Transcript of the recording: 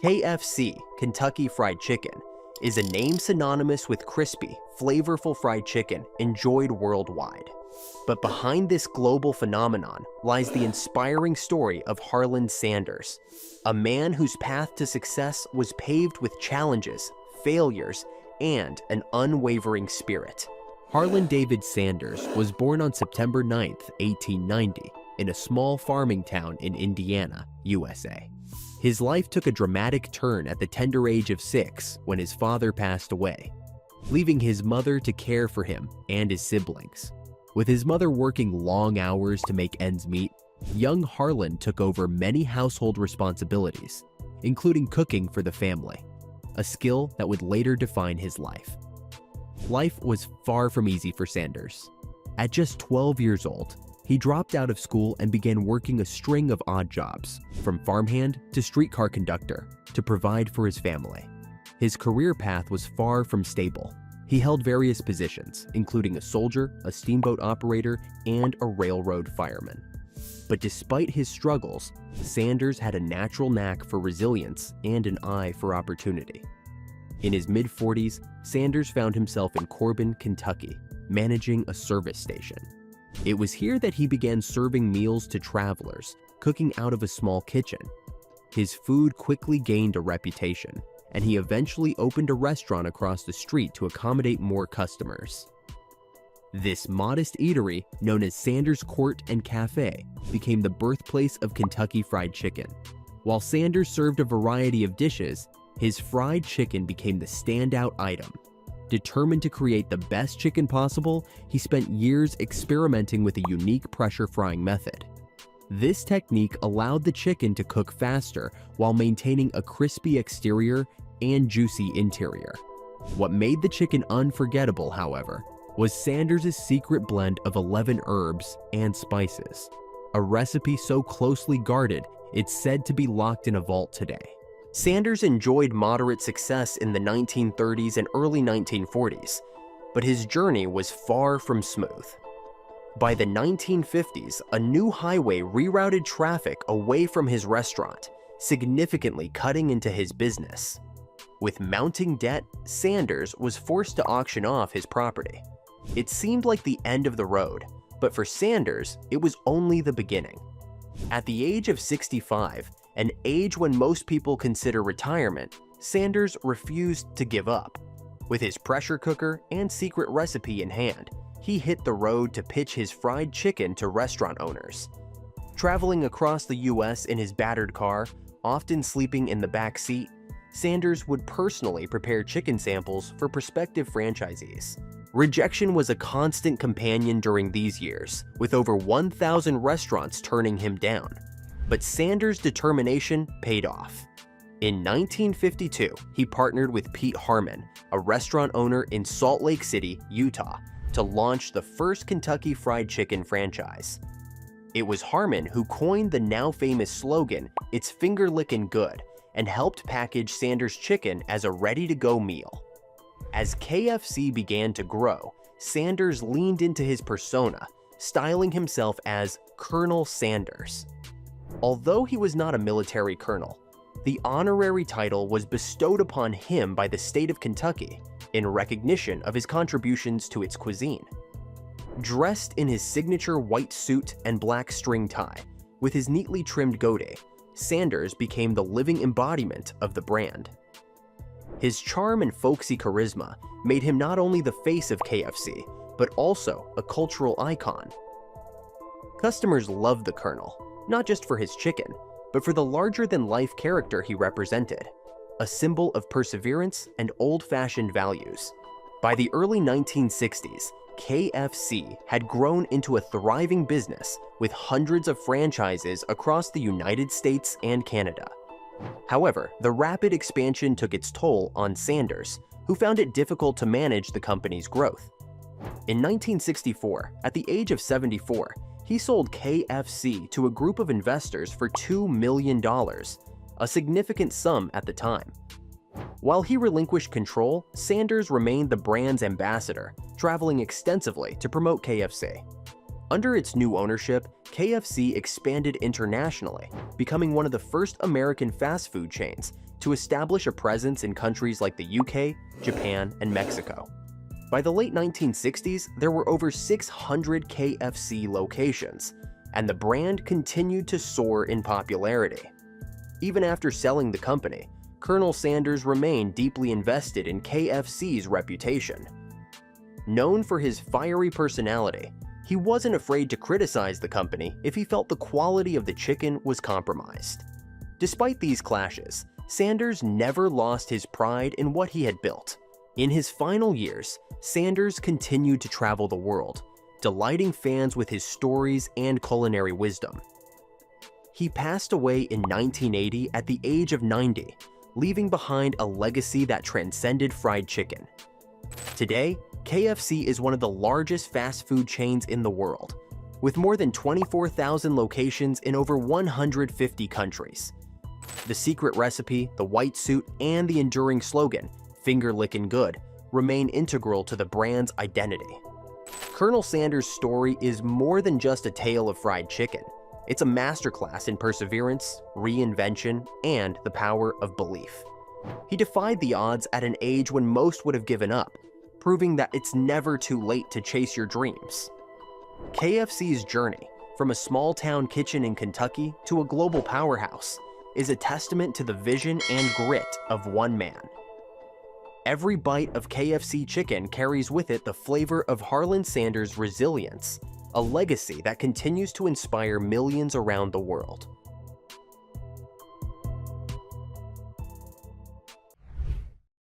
KFC, Kentucky Fried Chicken, is a name synonymous with crispy, flavorful fried chicken enjoyed worldwide. But behind this global phenomenon lies the inspiring story of Harlan Sanders, a man whose path to success was paved with challenges, failures, and an unwavering spirit. Harlan David Sanders was born on September 9, 1890, in a small farming town in Indiana, USA. His life took a dramatic turn at the tender age of 6 when his father passed away, leaving his mother to care for him and his siblings. With his mother working long hours to make ends meet, young Harlan took over many household responsibilities, including cooking for the family, a skill that would later define his life. Life was far from easy for Sanders. At just 12 years old, he dropped out of school and began working a string of odd jobs, from farmhand to streetcar conductor, to provide for his family. His career path was far from stable. He held various positions, including a soldier, a steamboat operator, and a railroad fireman. But despite his struggles, Sanders had a natural knack for resilience and an eye for opportunity. In his mid-40s, Sanders found himself in Corbin, Kentucky, managing a service station. It was here that he began serving meals to travelers, cooking out of a small kitchen. His food quickly gained a reputation, and he eventually opened a restaurant across the street to accommodate more customers. This modest eatery, known as Sanders Court and Cafe, became the birthplace of Kentucky Fried Chicken. While Sanders served a variety of dishes, his fried chicken became the standout item. Determined to create the best chicken possible, he spent years experimenting with a unique pressure frying method. This technique allowed the chicken to cook faster while maintaining a crispy exterior and juicy interior. What made the chicken unforgettable, however, was Sanders' secret blend of 11 herbs and spices, a recipe so closely guarded it's said to be locked in a vault today. Sanders enjoyed moderate success in the 1930s and early 1940s, but his journey was far from smooth. By the 1950s, a new highway rerouted traffic away from his restaurant, significantly cutting into his business. With mounting debt, Sanders was forced to auction off his property. It seemed like the end of the road, but for Sanders, it was only the beginning. At the age of 65, an age when most people consider retirement, Sanders refused to give up. With his pressure cooker and secret recipe in hand, he hit the road to pitch his fried chicken to restaurant owners. Traveling across the US in his battered car, often sleeping in the back seat, Sanders would personally prepare chicken samples for prospective franchisees. Rejection was a constant companion during these years, with over 1,000 restaurants turning him down. But Sanders' determination paid off. In 1952, he partnered with Pete Harmon, a restaurant owner in Salt Lake City, Utah, to launch the first Kentucky Fried Chicken franchise. It was Harmon who coined the now famous slogan, "It's finger-lickin' good," and helped package Sanders' chicken as a ready-to-go meal. As KFC began to grow, Sanders leaned into his persona, styling himself as Colonel Sanders. Although he was not a military colonel, the honorary title was bestowed upon him by the state of Kentucky in recognition of his contributions to its cuisine. Dressed in his signature white suit and black string tie, with his neatly trimmed goatee, Sanders became the living embodiment of the brand. His charm and folksy charisma made him not only the face of KFC, but also a cultural icon. Customers loved the Colonel, not just for his chicken, but for the larger-than-life character he represented, a symbol of perseverance and old-fashioned values. By the early 1960s, KFC had grown into a thriving business with hundreds of franchises across the United States and Canada. However, the rapid expansion took its toll on Sanders, who found it difficult to manage the company's growth. In 1964, at the age of 74, he sold KFC to a group of investors for $2 million, a significant sum at the time. While he relinquished control, Sanders remained the brand's ambassador, traveling extensively to promote KFC. Under its new ownership, KFC expanded internationally, becoming one of the first American fast food chains to establish a presence in countries like the UK, Japan, and Mexico. By the late 1960s, there were over 600 KFC locations, and the brand continued to soar in popularity. Even after selling the company, Colonel Sanders remained deeply invested in KFC's reputation. Known for his fiery personality, he wasn't afraid to criticize the company if he felt the quality of the chicken was compromised. Despite these clashes, Sanders never lost his pride in what he had built. In his final years, Sanders continued to travel the world, delighting fans with his stories and culinary wisdom. He passed away in 1980 at the age of 90, leaving behind a legacy that transcended fried chicken. Today, KFC is one of the largest fast food chains in the world, with more than 24,000 locations in over 150 countries. The secret recipe, the white suit, and the enduring slogan, "Finger lickin' good," remain integral to the brand's identity. Colonel Sanders' story is more than just a tale of fried chicken. It's a masterclass in perseverance, reinvention, and the power of belief. He defied the odds at an age when most would have given up, proving that it's never too late to chase your dreams. KFC's journey, from a small-town kitchen in Kentucky to a global powerhouse, is a testament to the vision and grit of one man. Every bite of KFC chicken carries with it the flavor of Harlan Sanders' resilience, a legacy that continues to inspire millions around the world.